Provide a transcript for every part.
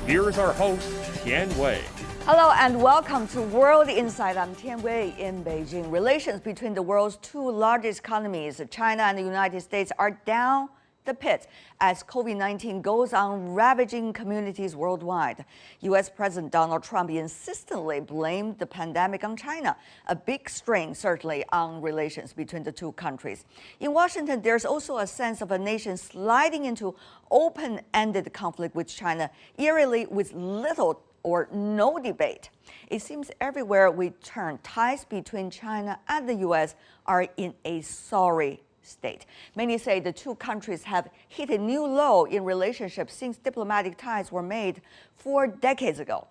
Here's our host, Tian Wei. Hello and welcome to World Insight. I'm Tian Wei in Beijing. Relations between the world's two largest economies, China and the United States, are down the pit as COVID-19 goes on ravaging communities worldwide. U.S. President Donald Trump insistently blamed the pandemic on China, a big strain certainly on relations between the two countries. In Washington, there's also a sense of a nation sliding into open-ended conflict with China, eerily with little or no debate. It seems everywhere we turn, ties between China and the U.S. are in a sorry state. Many say the two countries have hit a new low in relationships since diplomatic ties were made 4 decades ago.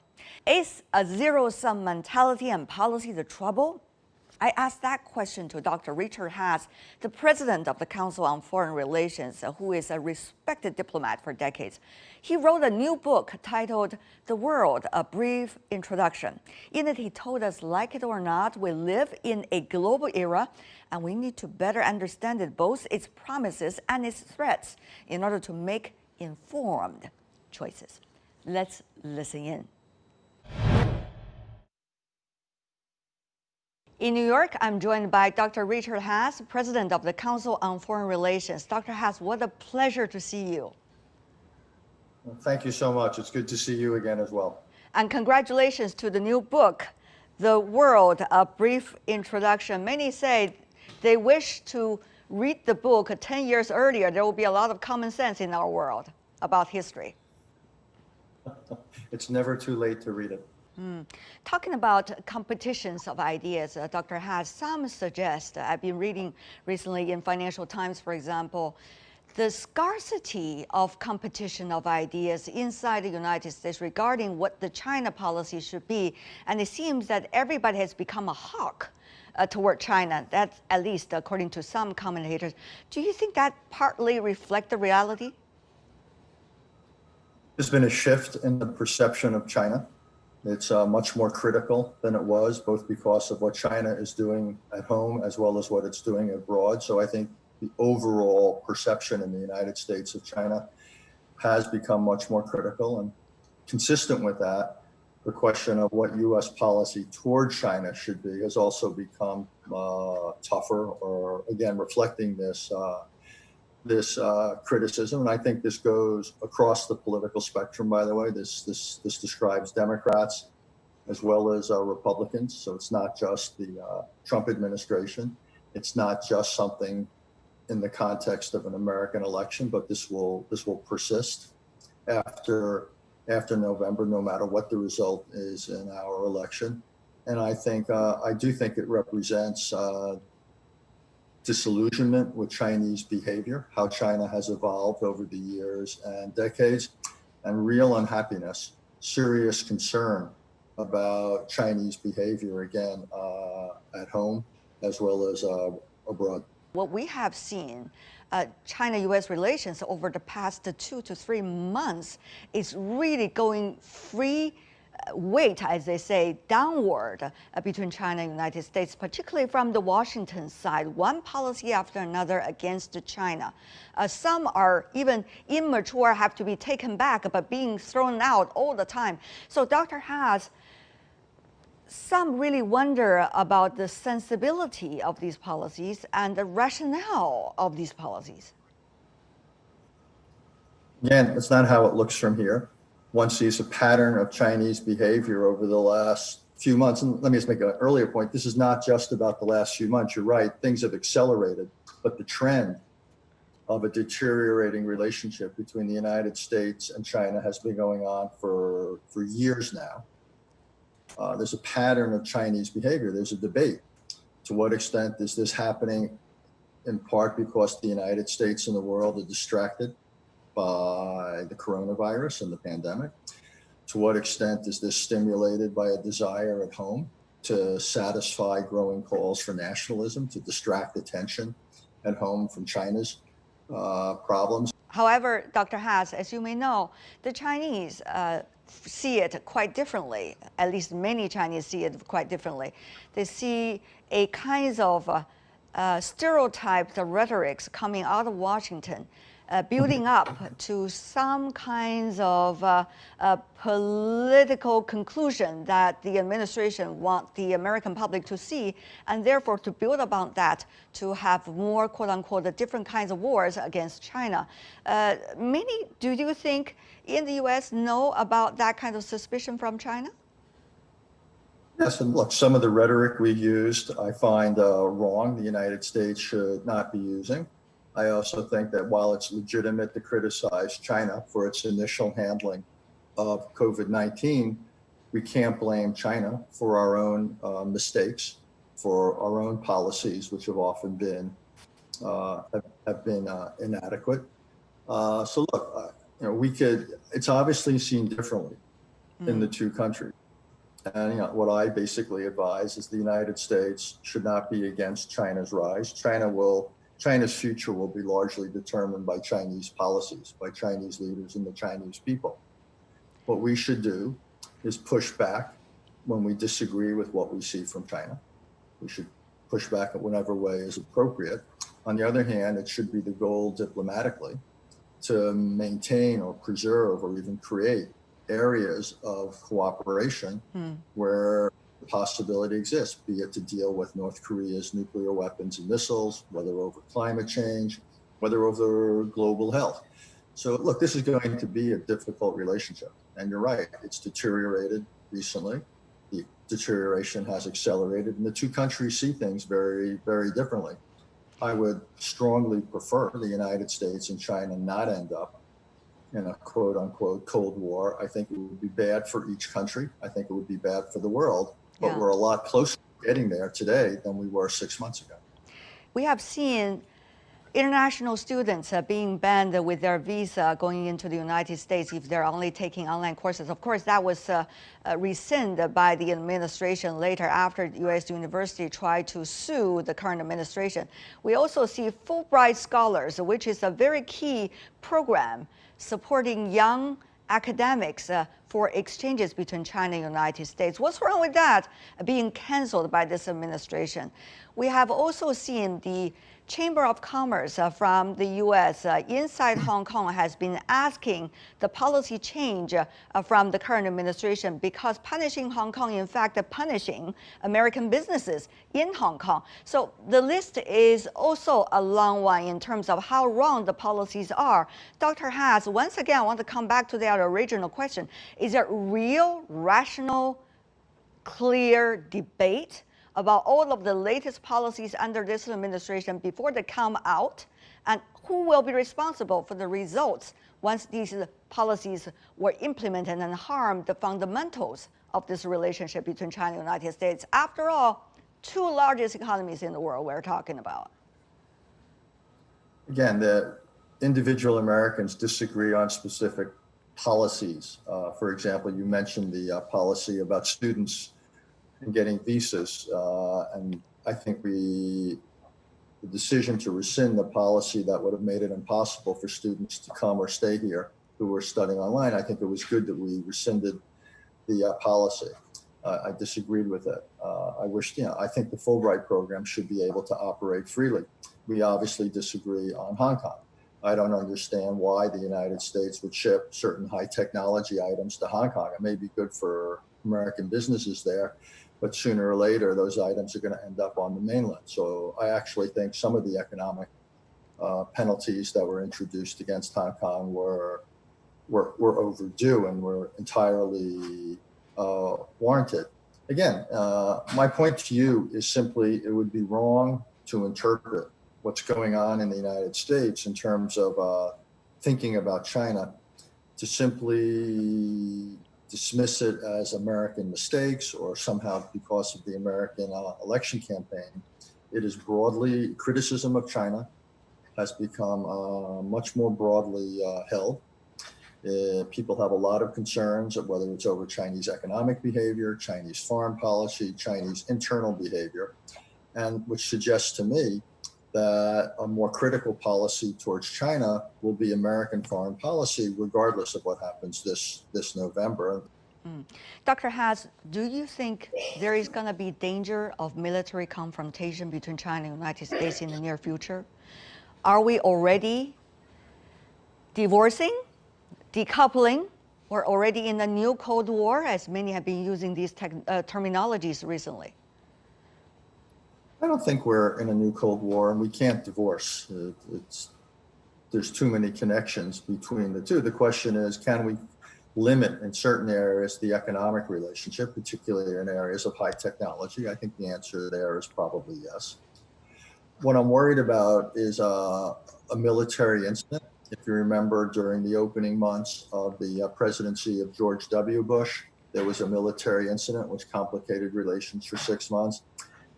Is a zero-sum mentality and policy the trouble? I asked that question to Dr. Richard Haass, the president of the Council on Foreign Relations, who is a respected diplomat for decades. He wrote a new book titled The World, A Brief Introduction. In it, he told us, like it or not, we live in a global era, and we need to better understand it, both its promises and its threats, in order to make informed choices. Let's listen in. In New York, I'm joined by Dr. Richard Haass, president of the Council on Foreign Relations. Dr. Haass, what a pleasure to see you. Well, thank you so much. It's good to see you again as well. And congratulations to the new book, The World, A Brief Introduction. Many say they wish to read the book 10 years earlier. There will be a lot of common sense in our world about history. It's never too late to read it. Talking about competitions of ideas, Dr. Haass, some suggest, I've been reading recently in Financial Times, for example, the scarcity of competition of ideas inside the United States regarding what the China policy should be. And it seems that everybody has become a hawk toward China. That's at least according to some commentators. Do you think that partly reflects the reality? There's been a shift in the perception of China. It's much more critical than it was, both because of what China is doing at home as well as what it's doing abroad. So I think the overall perception in the United States of China has become much more critical. And consistent with that, the question of what U.S. policy toward China should be has also become tougher, or again, reflecting this criticism. And I think this goes across the political spectrum, by the way. This describes Democrats as well as Republicans. So it's not just the Trump administration. It's not just something in the context of an American election, but this will persist after November, no matter what the result is in our election. And I do think it represents disillusionment with Chinese behavior, how China has evolved over the years and decades, and real unhappiness, serious concern about Chinese behavior, again, at home as well as abroad. What we have seen, China-U.S. relations over the past 2 to 3 months is really going free weight, as they say, downward between China and the United States, particularly from the Washington side, one policy after another against China. Some are even immature, have to be taken back, but being thrown out all the time. So Dr. Haass, some really wonder about the sensibility of these policies and the rationale of these policies. Again, it's not how it looks from here. One sees a pattern of Chinese behavior over the last few months. And let me just make an earlier point. This is not just about the last few months. You're right, things have accelerated, but the trend of a deteriorating relationship between the United States and China has been going on for years now. There's a pattern of Chinese behavior. There's a debate. To what extent is this happening in part because the United States and the world are distracted by the coronavirus and the pandemic? To what extent is this stimulated by a desire at home to satisfy growing calls for nationalism, to distract attention at home from China's problems? However, Dr. Haass, as you may know, the Chinese see it quite differently. At least many Chinese see it quite differently. They see a kind of stereotyped rhetorics coming out of Washington building up to some kinds of political conclusion that the administration want the American public to see, and therefore to build upon that, to have more quote-unquote different kinds of wars against China. Do you think in the U.S. know about that kind of suspicion from China? Yes, and look, some of the rhetoric we used, I find wrong. The United States should not be using. I also think that while it's legitimate to criticize China for its initial handling of COVID-19, we can't blame China for our own mistakes, for our own policies, which have often been inadequate. So look, it's obviously seen differently in the two countries. And what I basically advise is the United States should not be against China's rise. China's future will be largely determined by Chinese policies, by Chinese leaders and the Chinese people. What we should do is push back when we disagree with what we see from China. We should push back in whatever way is appropriate. On the other hand, it should be the goal diplomatically to maintain or preserve or even create areas of cooperation where the possibility exists, be it to deal with North Korea's nuclear weapons and missiles, whether over climate change, whether over global health. So look, this is going to be a difficult relationship. And you're right, it's deteriorated recently. The deterioration has accelerated, and the two countries see things very, very differently. I would strongly prefer the United States and China not end up in a quote unquote Cold War. I think it would be bad for each country. I think it would be bad for the world, but we're a lot closer to getting there today than we were 6 months ago. We have seen international students being banned with their visa going into the United States if they're only taking online courses. Of course, that was rescinded by the administration later after the U.S. university tried to sue the current administration. We also see Fulbright Scholars, which is a very key program supporting young academics for exchanges between China and the United States. What's wrong with that being canceled by this administration? We have also seen the Chamber of Commerce from the U.S. Inside Hong Kong has been asking the policy change from the current administration because punishing Hong Kong, in fact, punishing American businesses in Hong Kong. So the list is also a long one in terms of how wrong the policies are. Dr. Haas, once again, I want to come back to that original question. Is there real, rational, clear debate about all of the latest policies under this administration before they come out, and who will be responsible for the results once these policies were implemented and harm the fundamentals of this relationship between China and the United States? After all, two largest economies in the world we're talking about. Again, the individual Americans disagree on specific policies. For example, you mentioned the policy about students and getting visas. And I think the decision to rescind the policy that would have made it impossible for students to come or stay here who were studying online, I think it was good that we rescinded the policy. I disagreed with it. I think the Fulbright program should be able to operate freely. We obviously disagree on Hong Kong. I don't understand why the United States would ship certain high technology items to Hong Kong. It may be good for American businesses there, but sooner or later, those items are going to end up on the mainland. So I actually think some of the economic penalties that were introduced against Hong Kong were overdue and were entirely warranted. Again, my point to you is simply it would be wrong to interpret what's going on in the United States in terms of thinking about China to simply dismiss it as American mistakes or somehow because of the American election campaign. It is broadly, criticism of China has become much more broadly held. People have a lot of concerns of whether it's over Chinese economic behavior, Chinese foreign policy, Chinese internal behavior, and which suggests to me that a more critical policy towards China will be American foreign policy, regardless of what happens this November. Dr. Haas, do you think there is going to be danger of military confrontation between China and the United States in the near future? Are we already Divorcing, decoupling, we're already in a new Cold War, as many have been using these terminologies recently. I don't think we're in a new Cold War, and we can't divorce. There's too many connections between the two. The question is, can we limit in certain areas the economic relationship, particularly in areas of high technology? I think the answer there is probably yes. What I'm worried about is a military incident. If you remember, during the opening months of the presidency of George W. Bush, there was a military incident which complicated relations for 6 months.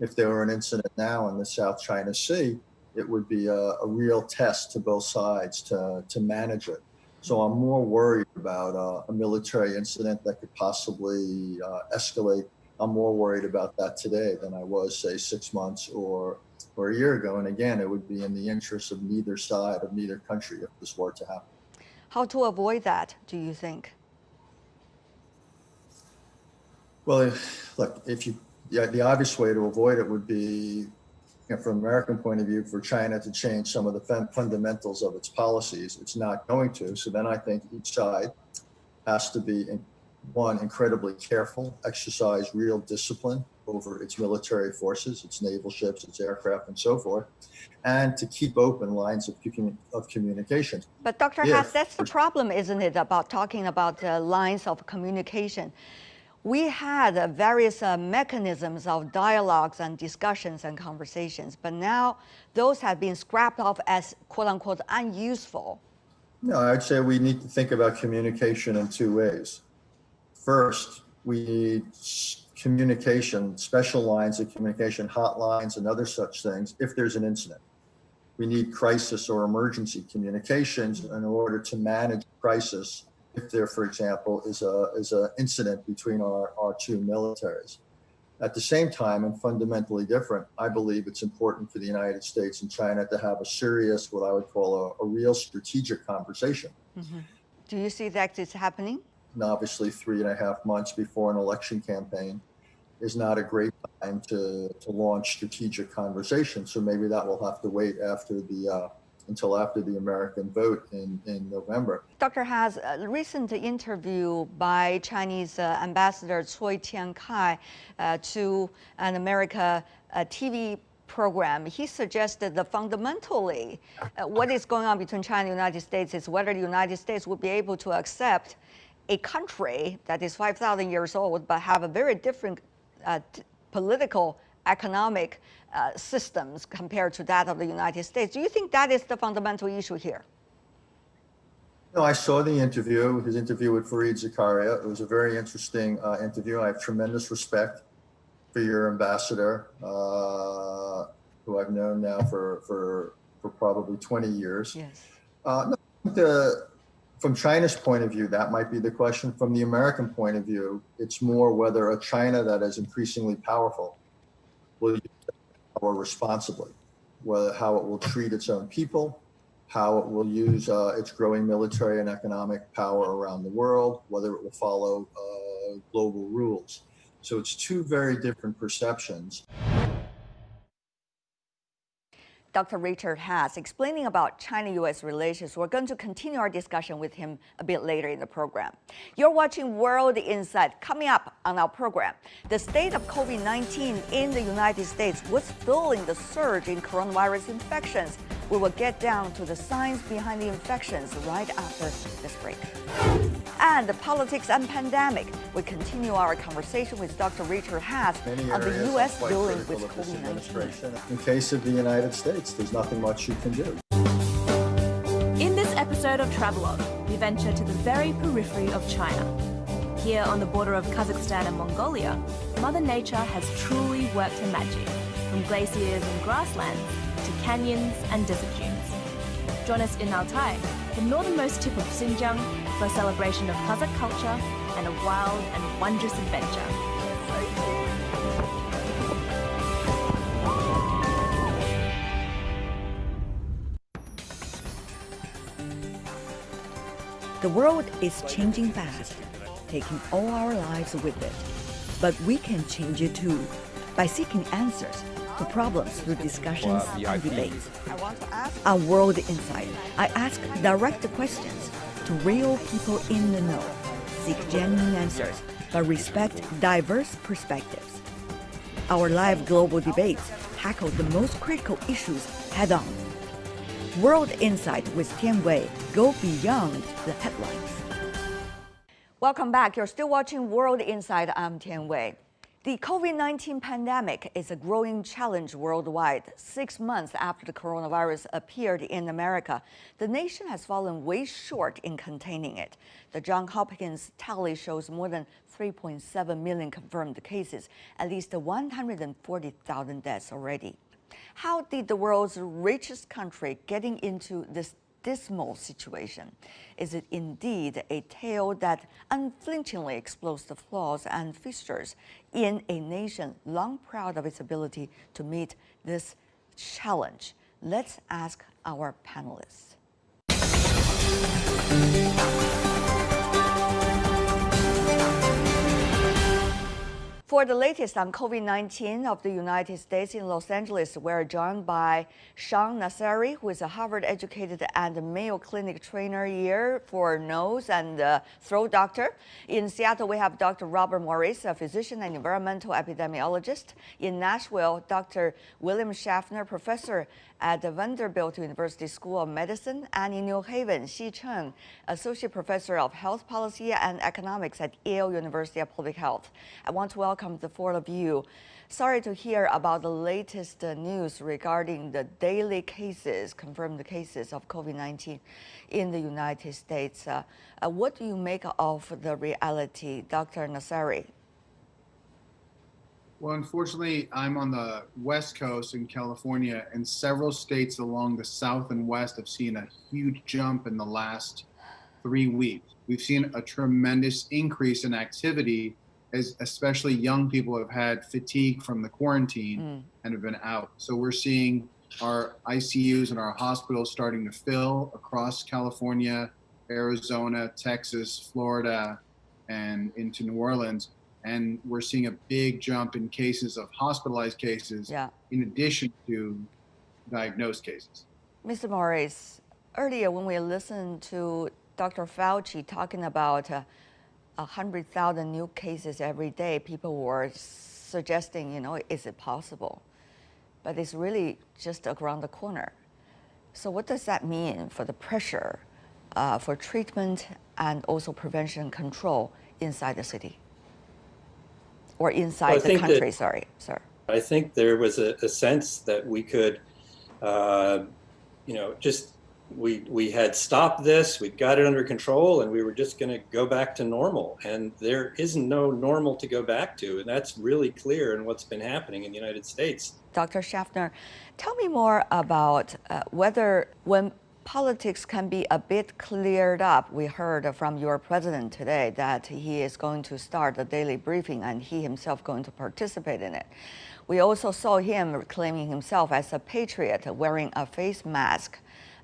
If there were an incident now in the South China Sea, it would be a real test to both sides to manage it. So I'm more worried about a military incident that could possibly escalate. I'm more worried about that today than I was, say, 6 months or a year ago. And again, it would be in the interest of neither side, of neither country, if this were to happen. How to avoid that, do you think? Well, look, the obvious way to avoid it would be, from an American point of view, for China to change some of the fundamentals of its policies. It's not going to. So then I think each side has to be, one, incredibly careful, exercise real discipline over its military forces, its naval ships, its aircraft, and so forth, and to keep open lines of communication. But Dr. Haas, that's the problem, isn't it, about talking about lines of communication? We had various mechanisms of dialogues and discussions and conversations, but now those have been scrapped off as quote-unquote unuseful. No, I'd say we need to think about communication in two ways. First, we need communication, special lines of communication, hotlines, and other such things if there's an incident. We need crisis or emergency communications in order to manage crisis if there, for example, is an incident between our two militaries. At the same time, and fundamentally different, I believe it's important for the United States and China to have a serious, what I would call a real strategic conversation. Mm-hmm. Do you see that it's happening? And obviously, 3.5 months before an election campaign is not a great time to launch strategic conversation. So maybe that will have to wait until after the American vote in November. Dr. Haas, a recent interview by Chinese Ambassador Choi Tian-kai to an America TV program, he suggested that fundamentally what is going on between China and the United States is whether the United States would be able to accept a country that is 5,000 years old but have a very different political, economic systems compared to that of the United States. Do you think that is the fundamental issue here? No, I saw the interview, his interview with Fareed Zakaria. It was a very interesting interview. I have tremendous respect for your ambassador, who I've known now for probably 20 years. Yes. From China's point of view, that might be the question. From the American point of view, it's more whether a China that is increasingly powerful will use power responsibly, how it will treat its own people, how it will use its growing military and economic power around the world, whether it will follow global rules. So it's two very different perceptions. Dr. Richard Haas explaining about China-U.S. relations. We're going to continue our discussion with him a bit later in the program. You're watching World Insight. Coming up on our program, the state of COVID-19 in the United States was fueling the surge in coronavirus infections. We will get down to the science behind the infections right after this break. And the politics and pandemic. We continue our conversation with Dr. Richard Haas on the U.S. dealing with COVID-19. In case of the United States, there's nothing much you can do. In this episode of Travelogue, we venture to the very periphery of China. Here on the border of Kazakhstan and Mongolia, Mother Nature has truly worked her magic, from glaciers and grasslands to canyons and desert dunes. Join us in Altai, the northernmost tip of Xinjiang, for a celebration of Kazakh culture and a wild and wondrous adventure. The world is changing fast, taking all our lives with it. But we can change it too, by seeking answers to problems through discussions and debates. I want to ask on World Insight, I ask direct questions to real people in the know, seek genuine answers, but respect diverse perspectives. Our live global debates tackle the most critical issues head-on. World Insight with Tian Wei go beyond the headlines. Welcome back. You're still watching World Insight. I'm Tian Wei. The COVID-19 pandemic is a growing challenge worldwide. 6 months after the coronavirus appeared in America, the nation has fallen way short in containing it. The Johns Hopkins tally shows more than 3.7 million confirmed cases, at least 140,000 deaths already. How did the world's richest country getting into this dismal situation? Is it indeed a tale that unflinchingly explodes the flaws and fissures in a nation long proud of its ability to meet this challenge? Let's ask our panelists. For the latest on COVID-19 of the United States in Los Angeles, we're joined by Sean Nasseri, who is a Harvard-educated and Mayo Clinic trainer year for nose and throat doctor. In Seattle, we have Dr. Robert Morris, a physician and environmental epidemiologist. In Nashville, Dr. William Schaffner, professor at the Vanderbilt University School of Medicine, and in New Haven, Xi Cheng, Associate Professor of Health Policy and Economics at Yale University of Public Health. I want to welcome the four of you. Sorry to hear about the latest news regarding the daily cases, confirmed cases of COVID-19 in the United States. What do you make of the reality, Dr. Nasseri? Well, unfortunately, I'm on the West Coast in California, and several states along the South and West have seen a huge jump in the last 3 weeks. We've seen a tremendous increase in activity, as especially young people have had fatigue from the quarantine and have been out. So we're seeing our ICUs and our hospitals starting to fill across California, Arizona, Texas, Florida, and into New Orleans. And we're seeing a big jump in cases of hospitalized cases in addition to diagnosed cases. Mr. Morris, earlier when we listened to Dr. Fauci talking about 100,000 new cases every day, people were suggesting, is it possible? But it's really just around the corner. So what does that mean for the pressure for treatment and also prevention and control inside the city? Or inside the country, sorry, sir. I think there was a sense that we could, we had stopped this, we'd got it under control, and we were just going to go back to normal. And there is no normal to go back to, and that's really clear in what's been happening in the United States. Dr. Schaffner, tell me more about whether when politics can be a bit cleared up. We heard from your president today that he is going to start a daily briefing and he himself going to participate in it. We also saw him claiming himself as a patriot, wearing a face mask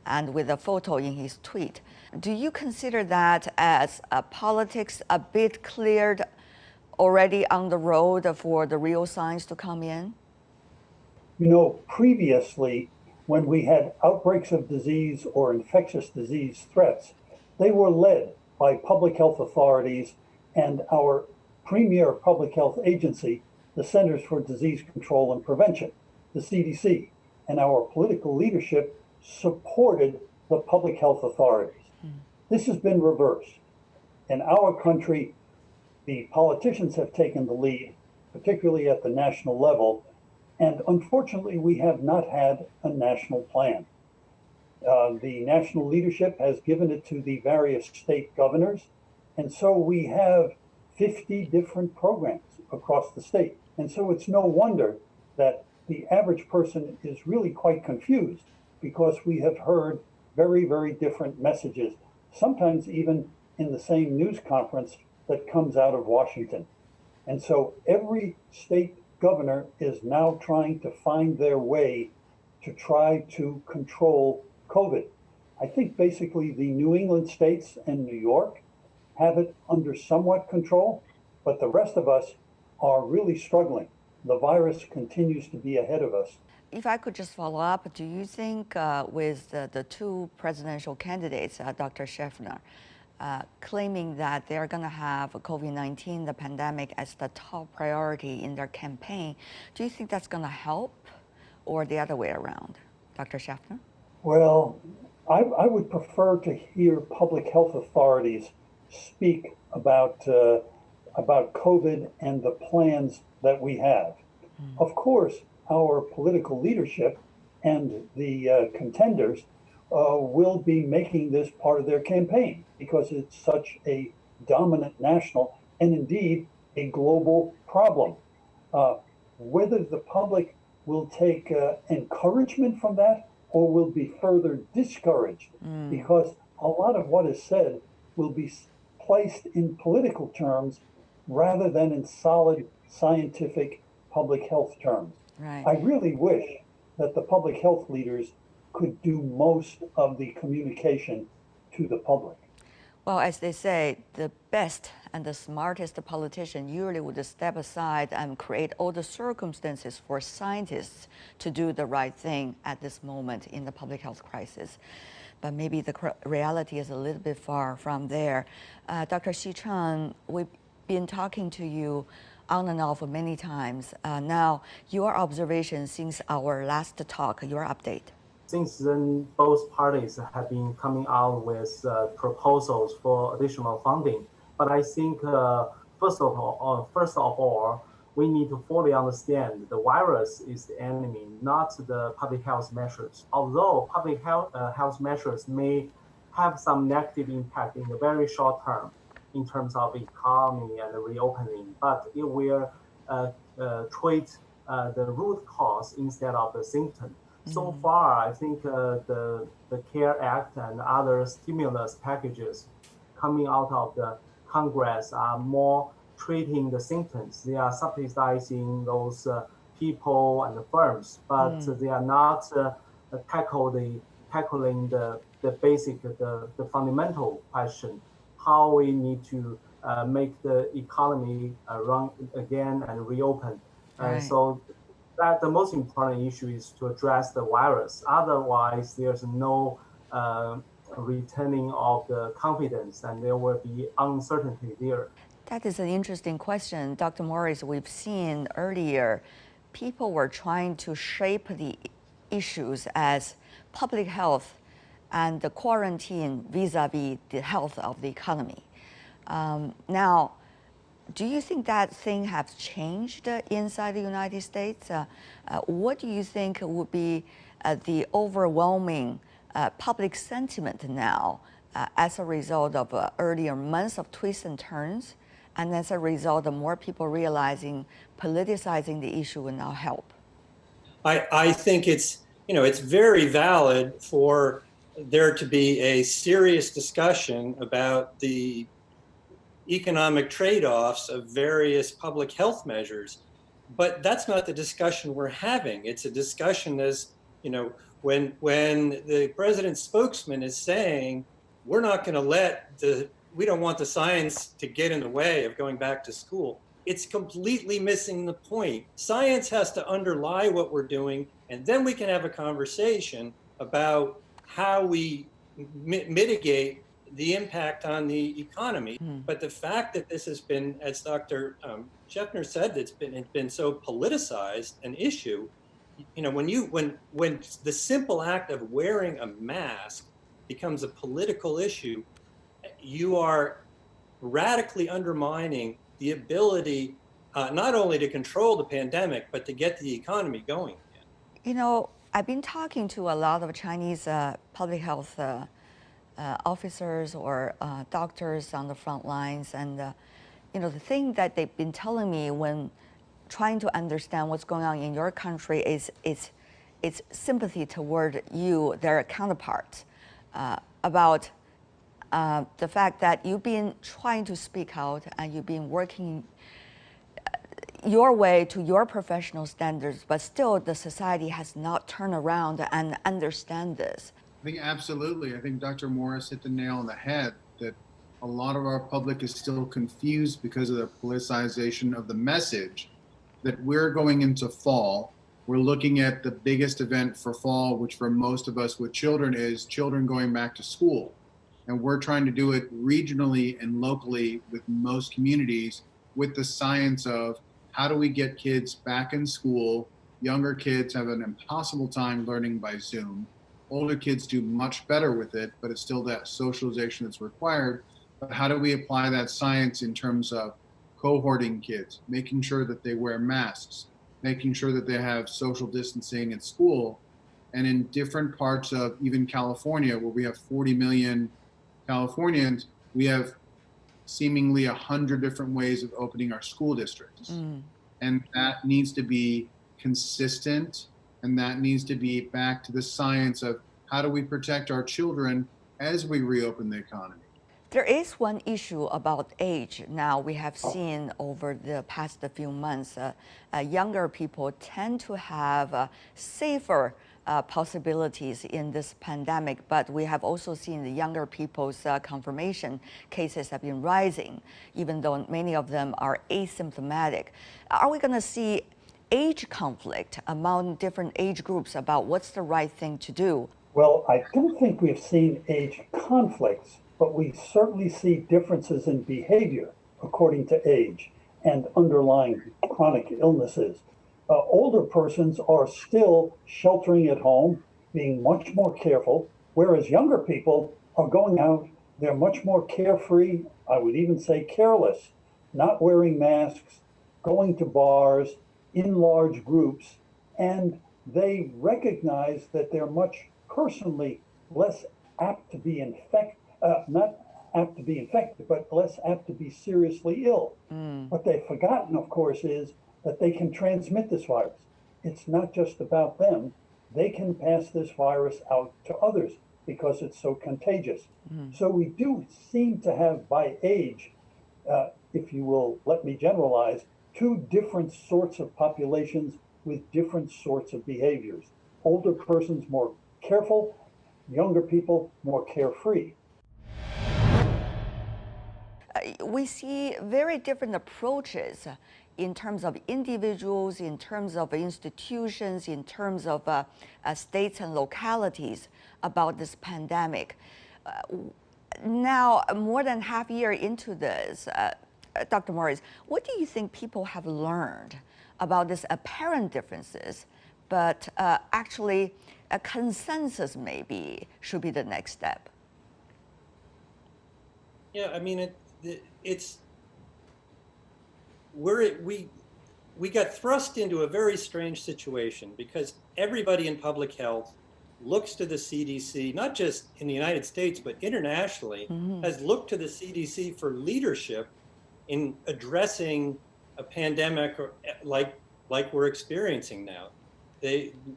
and with a photo in his tweet. Do you consider that as politics a bit cleared already on the road for the real signs to come in? Previously, when we had outbreaks of disease or infectious disease threats, they were led by public health authorities and our premier public health agency, the Centers for Disease Control and Prevention, the CDC, and our political leadership supported the public health authorities. This has been reversed. In our country, the politicians have taken the lead, particularly at the national level, and unfortunately, we have not had a national plan. The national leadership has given it to the various state governors, and so we have 50 different programs across the state. And so it's no wonder that the average person is really quite confused, because we have heard very, very different messages, sometimes even in the same news conference that comes out of Washington. And so every state governor is now trying to find their way to try to control COVID. I think basically the New England states and New York have it under somewhat control, but the rest of us are really struggling. the virus continues to be ahead of us. If I could just follow up, do you think with the two presidential candidates, Dr. Schaffner, claiming that they're going to have COVID-19, the pandemic, as the top priority in their campaign, do you think that's going to help or the other way around? Dr. Schaffner? Well, I would prefer to hear public health authorities speak about COVID and the plans that we have. Of course, our political leadership and the contenders will be making this part of their campaign because it's such a dominant national and indeed a global problem. Whether the public will take encouragement from that or will be further discouraged because a lot of what is said will be placed in political terms rather than in solid scientific public health terms. Right. I really wish that the public health leaders could do most of the communication to the public. Well, as they say, the best and the smartest politician usually would step aside and create all the circumstances for scientists to do the right thing at this moment in the public health crisis. But maybe the reality is a little bit far from there. Dr. Xi Cheng, we've been talking to you on and off many times. Now, your observation since our last talk, your update. Since then, both parties have been coming out with proposals for additional funding. But I think, first of all, we need to fully understand the virus is the enemy, not the public health measures. Although public health measures may have some negative impact in the very short term in terms of economy and reopening, but it will treat the root cause instead of the symptom. So far, I think the CARE Act and other stimulus packages coming out of the Congress are more treating the symptoms. They are subsidizing those people and the firms, but they are not tackling the basic, the fundamental question, how we need to make the economy run again and reopen. Right. So that the most important issue is to address the virus. Otherwise, there's no returning of the confidence, and there will be uncertainty there. That is an interesting question. Dr. Morris, we've seen earlier, people were trying to shape the issues as public health and the quarantine vis-a-vis the health of the economy. Now, do you think that thing has changed inside the United States? What do you think would be the overwhelming public sentiment now as a result of earlier months of twists and turns, and as a result of more people realizing politicizing the issue will now help? I think it's very valid for there to be a serious discussion about the economic trade-offs of various public health measures. But that's not the discussion we're having. It's a discussion when the president's spokesman is saying, we're not going to we don't want the science to get in the way of going back to school. It's completely missing the point. Science has to underlie what we're doing, and then we can have a conversation about how we mitigate the impact on the economy. But the fact that this has been, as Dr. Schaffner said, it's been so politicized an issue. When the simple act of wearing a mask becomes a political issue, you are radically undermining the ability not only to control the pandemic, but to get the economy going again. I've been talking to a lot of Chinese public health officers or doctors on the front lines, and the thing that they've been telling me when trying to understand what's going on in your country is it's sympathy toward you, their counterparts, about the fact that you've been trying to speak out and you've been working your way to your professional standards, but still the society has not turned around and understand this. I think absolutely. I think Dr. Morris hit the nail on the head that a lot of our public is still confused because of the politicization of the message. that we're going into fall. We're looking at the biggest event for fall, which for most of us with children is children going back to school. And we're trying to do it regionally and locally with most communities with the science of how do we get kids back in school. Younger kids have an impossible time learning by Zoom. Older kids do much better with it, but it's still that socialization that's required. But how do we apply that science in terms of cohorting kids, making sure that they wear masks, making sure that they have social distancing at school? And in different parts of even California, where we have 40 million Californians, we have seemingly 100 different ways of opening our school districts. And that needs to be consistent, and that needs to be back to the science of how do we protect our children as we reopen the economy. There is one issue about age. Now, we have seen over the past few months, younger people tend to have safer possibilities in this pandemic, but we have also seen the younger people's confirmation cases have been rising, even though many of them are asymptomatic. Are we going to see age conflict among different age groups about what's the right thing to do? Well, I don't think we've seen age conflicts, but we certainly see differences in behavior according to age and underlying chronic illnesses. Older persons are still sheltering at home, being much more careful, whereas younger people are going out, they're much more carefree, I would even say careless, not wearing masks, going to bars in large groups, and they recognize that they're much personally less apt to be not apt to be infected, but less apt to be seriously ill. What they've forgotten, of course, is that they can transmit this virus. It's not just about them. They can pass this virus out to others because it's so contagious. So we do seem to have, by age, if you will let me generalize, two different sorts of populations with different sorts of behaviors. Older persons more careful, younger people more carefree. We see very different approaches in terms of individuals, in terms of institutions, in terms of states and localities about this pandemic. Now, more than half a year into this, Dr. Morris, what do you think people have learned about these apparent differences, but actually a consensus maybe should be the next step? Yeah, I mean, we got thrust into a very strange situation because everybody in public health looks to the CDC, not just in the United States, but internationally, has looked to the CDC for leadership in addressing a pandemic like we're experiencing now.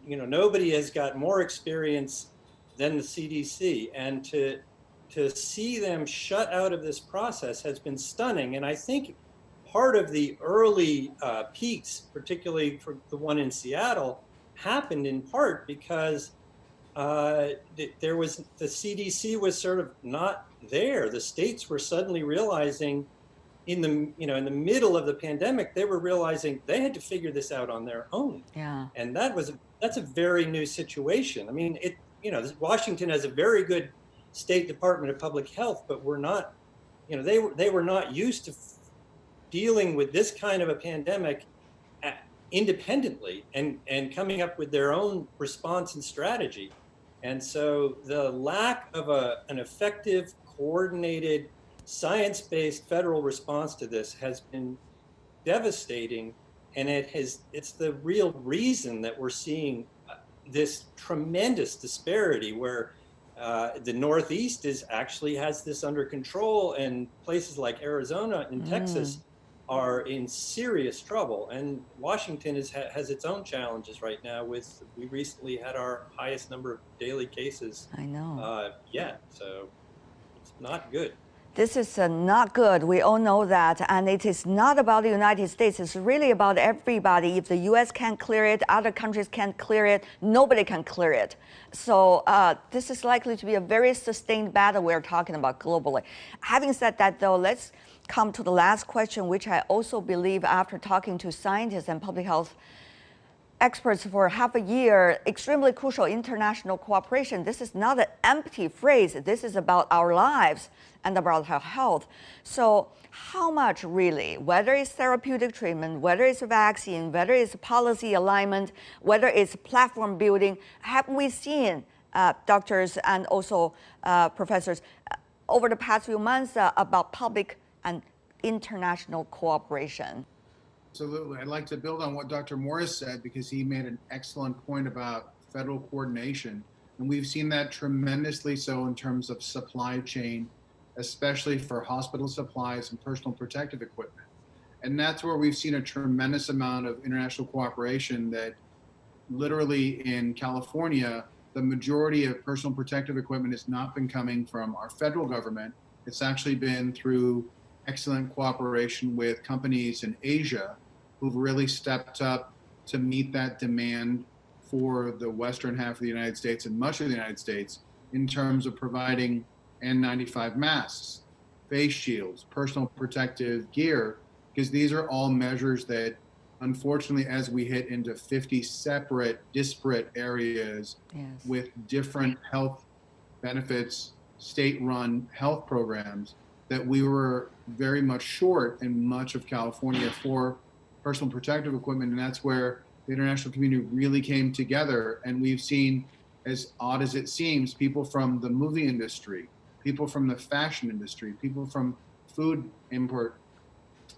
Nobody has got more experience than the CDC, and to see them shut out of this process has been stunning. And I think part of the early peaks, particularly for the one in Seattle, happened in part because the CDC was sort of not there. The states were suddenly realizing in the middle of the pandemic, they were realizing they had to figure this out on their own. Yeah. And that's a very new situation. I mean, Washington has a very good State Department of Public Health, but we're not, they were not used to dealing with this kind of a pandemic independently and coming up with their own response and strategy. And so the lack of an effective, coordinated, science-based federal response to this has been devastating, and it's the real reason that we're seeing this tremendous disparity where the Northeast has this under control, and places like Arizona and Texas are in serious trouble. And Washington has its own challenges right now. We recently had our highest number of daily cases. I know. Yet, so it's not good. This is not good. We all know that. And it is not about the United States. It's really about everybody. If the U.S. can't clear it, other countries can't clear it, nobody can clear it. So this is likely to be a very sustained battle we're talking about globally. Having said that, though, let's come to the last question, which I also believe, after talking to scientists and public health experts for half a year, extremely crucial international cooperation. This is not an empty phrase. This is about our lives and about our health. So how much really, whether it's therapeutic treatment, whether it's a vaccine, whether it's policy alignment, whether it's platform building, have we seen, doctors and also professors, over the past few months about public and international cooperation? Absolutely. I'd like to build on what Dr. Morris said, because he made an excellent point about federal coordination. And we've seen that tremendously so in terms of supply chain, especially for hospital supplies and personal protective equipment. And that's where we've seen a tremendous amount of international cooperation, that literally in California, the majority of personal protective equipment has not been coming from our federal government. It's actually been through excellent cooperation with companies in Asia who've really stepped up to meet that demand for the western half of the United States and much of the United States in terms of providing N95 masks, face shields, personal protective gear, because these are all measures that, unfortunately, as we hit into 50 separate, disparate areas with different health benefits, state-run health programs, that we were very much short in much of California for personal protective equipment. And that's where the international community really came together. And we've seen, as odd as it seems, people from the movie industry, people from the fashion industry, people from food import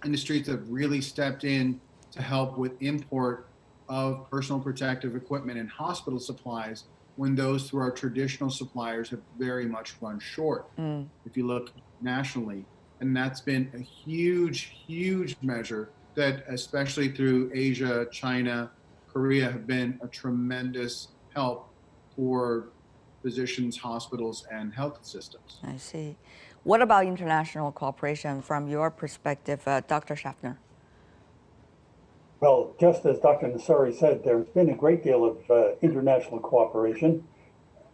industries have really stepped in to help with import of personal protective equipment and hospital supplies, when those through our traditional suppliers have very much run short, if you look nationally. And that's been a huge, huge measure that, especially through Asia, China, Korea, have been a tremendous help for physicians, hospitals, and health systems. I see. What about international cooperation from your perspective, Dr. Schaffner? Well, just as Dr. Nassari said, there's been a great deal of international cooperation.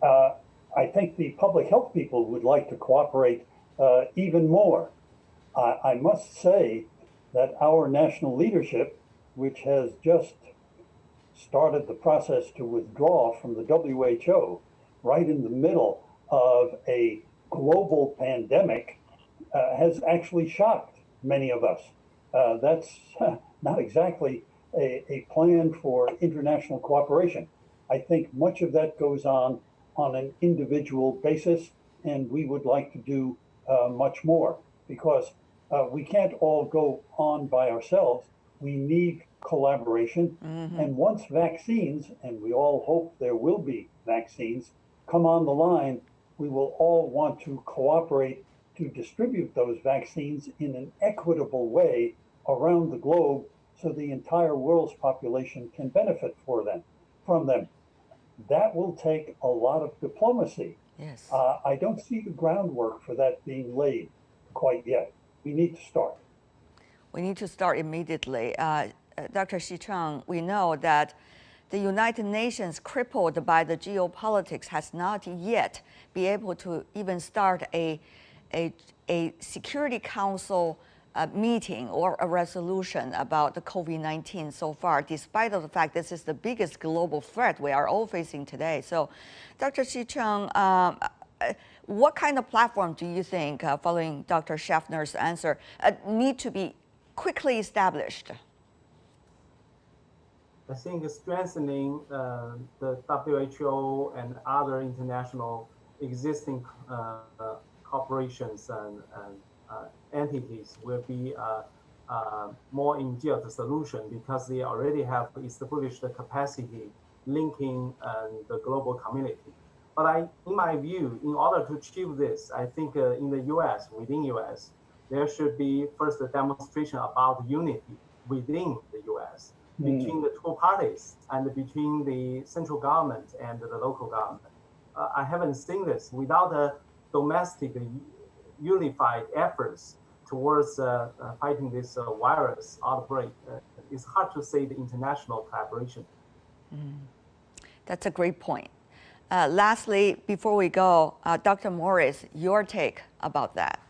I think the public health people would like to cooperate even more. I must say that our national leadership, which has just started the process to withdraw from the WHO right in the middle of a global pandemic, has actually shocked many of us. That's not exactly a plan for international cooperation. I think much of that goes on an individual basis, and we would like to do much more, because we can't all go on by ourselves. We need collaboration. And once vaccines, and we all hope there will be vaccines, come on the line, we will all want to cooperate to distribute those vaccines in an equitable way around the globe, so the entire world's population can benefit from them. That will take a lot of diplomacy. Yes. I don't see the groundwork for that being laid quite yet. We need to start. We need to start immediately. Dr. Xi-Cheng, we know that the United Nations, crippled by the geopolitics, has not yet been able to even start a Security Council meeting or a resolution about the COVID-19 so far, despite of the fact this is the biggest global threat we are all facing today. So, Dr. Xi-Cheng, what kind of platform do you think, following Dr. Schaffner's answer, need to be quickly established? I think strengthening the WHO and other international existing corporations and entities will be more immediate solution, because they already have established the capacity linking the global community. But in my view, in order to achieve this, I think in the U.S., within U.S., there should be first a demonstration about unity within the U.S. between the two parties and between the central government and the local government. I haven't seen this without a domestic unified efforts towards fighting this virus outbreak, it's hard to say the international collaboration. That's a great point. Lastly, before we go, Dr. Morris, your take about that.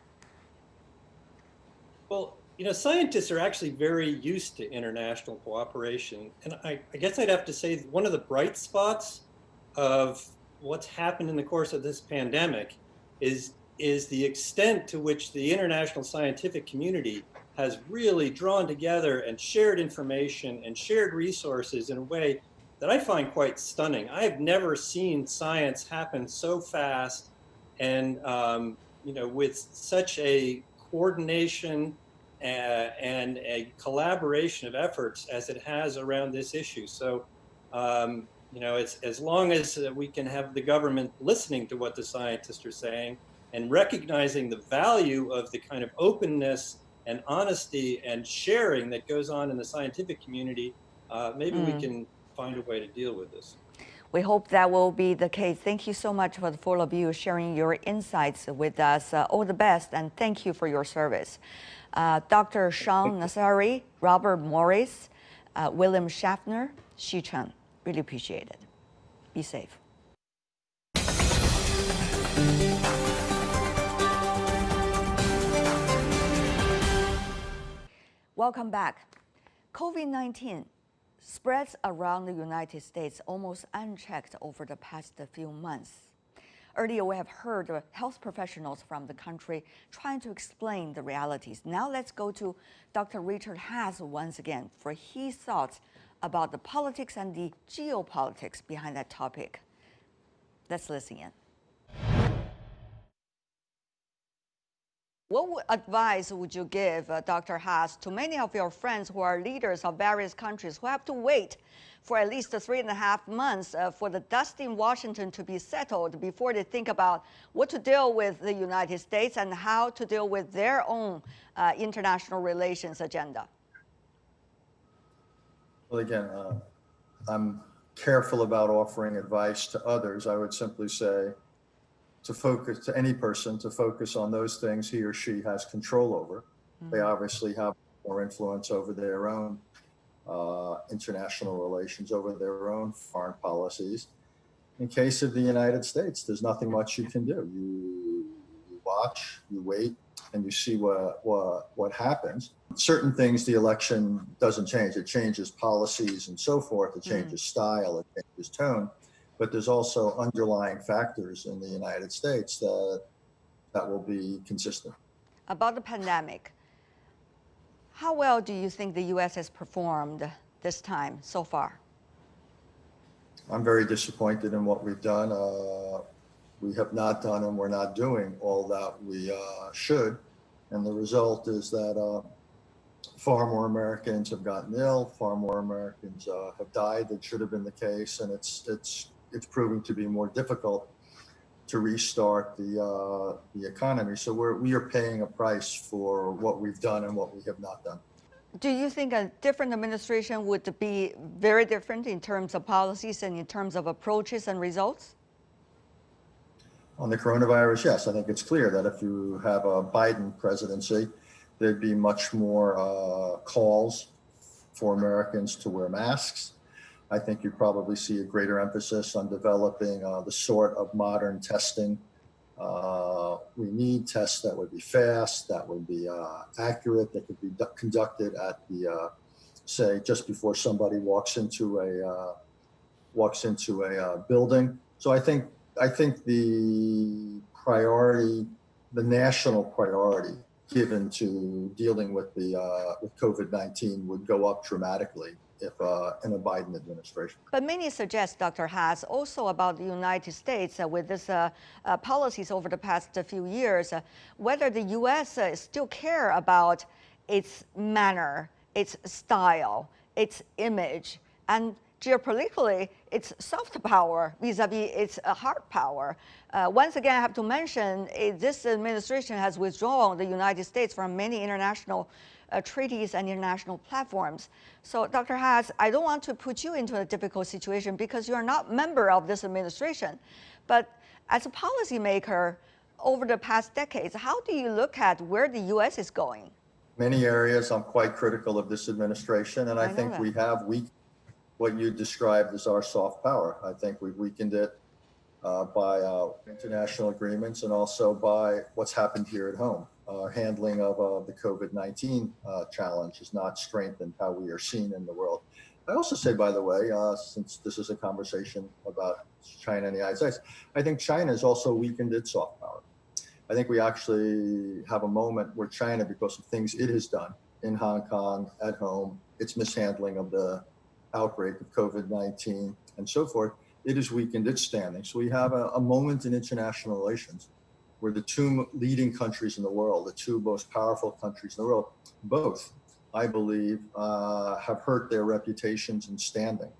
Well, scientists are actually very used to international cooperation. And I guess I'd have to say one of the bright spots of what's happened in the course of this pandemic is the extent to which the international scientific community has really drawn together and shared information and shared resources in a way that I find quite stunning. I have never seen science happen so fast and with such a coordination and a collaboration of efforts as it has around this issue. So, it's as long as we can have the government listening to what the scientists are saying and recognizing the value of the kind of openness and honesty and sharing that goes on in the scientific community, maybe we can find a way to deal with this. We hope that will be the case. Thank you so much for the four of you sharing your insights with us. All the best, and thank you for your service. Dr. Sean Nassari, Robert Morris, William Schaffner, Xu Chen. Really appreciate it. Be safe. Welcome back. COVID-19 spreads around the United States almost unchecked over the past few months. Earlier, we have heard health professionals from the country trying to explain the realities. Now let's go to Dr. Richard Haass once again for his thoughts about the politics and the geopolitics behind that topic. Let's listen in. What advice would you give, Dr. Haass, to many of your friends who are leaders of various countries who have to wait for at least 3.5 months for the dust in Washington to be settled before they think about what to deal with the United States and how to deal with their own international relations agenda? Well, again, I'm careful about offering advice to others. I would simply say to focus, to any person, to focus on those things he or she has control over. They obviously have more influence over their own international relations, over their own foreign policies. In case of the United States, there's nothing much you can do. You watch, you wait, and you see what happens. Certain things the election doesn't change. It changes policies and so forth. It changes style, it changes tone. But there's also underlying factors in the United States that will be consistent. About the pandemic, how well do you think the U.S. has performed this time so far? I'm very disappointed in what we've done. We have not done and we're not doing all that we should. And the result is that far more Americans have gotten ill, far more Americans have died. That should have been the case, and it's proving to be more difficult to restart the economy. So we are paying a price for what we've done and what we have not done. Do you think a different administration would be very different in terms of policies and in terms of approaches and results? On the coronavirus, yes. I think it's clear that if you have a Biden presidency, there'd be much more calls for Americans to wear masks. I think you'd probably see a greater emphasis on developing the sort of modern testing. We need tests that would be fast, that would be accurate, that could be conducted at the, say, just before somebody walks into a building. So I think the priority, the national priority given to dealing with with COVID-19 would go up dramatically if in a Biden administration. But many suggest, Dr. Haass, also about the United States with this policies over the past few years, whether the U.S. Still care about its manner, its style, its image, and geopolitically, its soft power vis-a-vis its hard power. Once again, I have to mention, this administration has withdrawn the United States from many international treaties and international platforms. So, Dr. Haass, I don't want to put you into a difficult situation because you're not a member of this administration. But as a policymaker, over the past decades. How do you look at where the U.S. is going? Many areas I'm quite critical of this administration, and I think that. we have weakened what you described as our soft power. I think we've weakened it by international agreements and also by what's happened here at home. Our handling of the COVID-19 challenge has not strengthened how we are seen in the world. I also say, by the way, since this is a conversation about China and the United States, I think China has also weakened its soft power. I think we actually have a moment where China, because of things it has done in Hong Kong, at home, its mishandling of the outbreak of COVID-19 and so forth, it has weakened its standing. So we have a moment in international relations where the two leading countries in the world, the two most powerful countries in the world, both, I believe, have hurt their reputations and standing.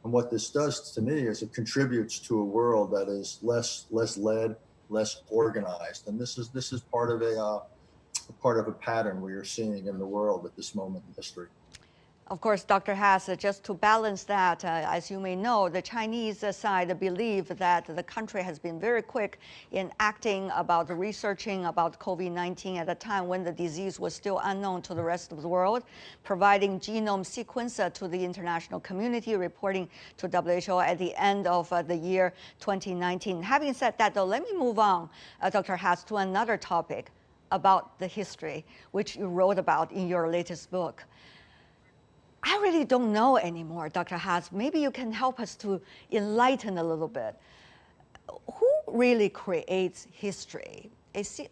And what this does to me is it contributes to a world that is less led, less organized. And this is part of a pattern we are seeing in the world at this moment in history. Of course, Dr. Haas, just to balance that, as you may know, the Chinese side believe that the country has been very quick in acting about researching about COVID-19 at a time when the disease was still unknown to the rest of the world, providing genome sequence to the international community, reporting to WHO at the end of the year 2019. Having said that, though, let me move on, Dr. Haas, to another topic about the history, which you wrote about in your latest book. I really don't know anymore, Dr. Haas. Maybe you can help us to enlighten a little bit. Who really creates history?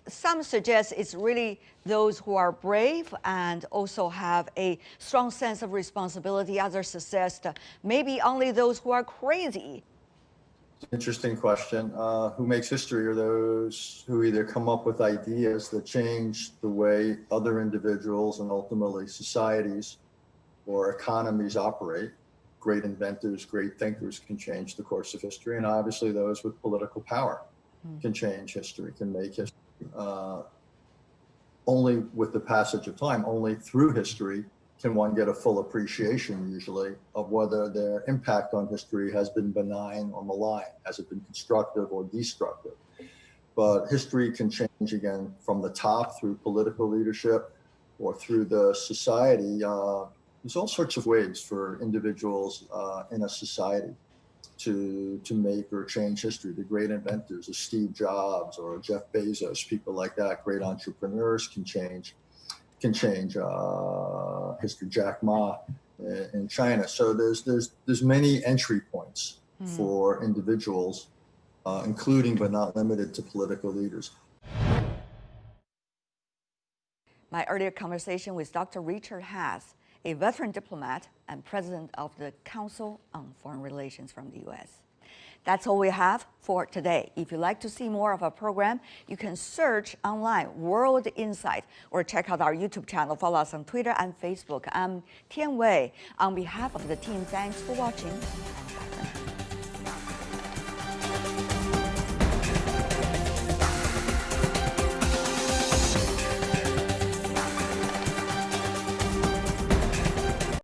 Some suggest it's really those who are brave and also have a strong sense of responsibility. Others suggest maybe only those who are crazy. Interesting question. Who makes history are those who either come up with ideas that change the way other individuals and ultimately societies or economies operate. Great inventors, great thinkers can change the course of history, and obviously those with political power can change history, can make history. Only with the passage of time, only through history can one get a full appreciation usually of whether their impact on history has been benign or malign, has it been constructive or destructive. But history can change again from the top through political leadership or through the society. There's all sorts of ways for individuals in a society to make or change history. The great inventors, a Steve Jobs or Jeff Bezos, people like that, great entrepreneurs can change history. Jack Ma in China. So there's many entry points for individuals, including but not limited to political leaders. My earlier conversation with Dr. Richard Haas, a veteran diplomat and president of the Council on Foreign Relations from the U.S. That's all we have for today. If you'd like to see more of our program, you can search online World Insight or check out our YouTube channel. Follow us on Twitter and Facebook. I'm Tian Wei. On behalf of the team, thanks for watching.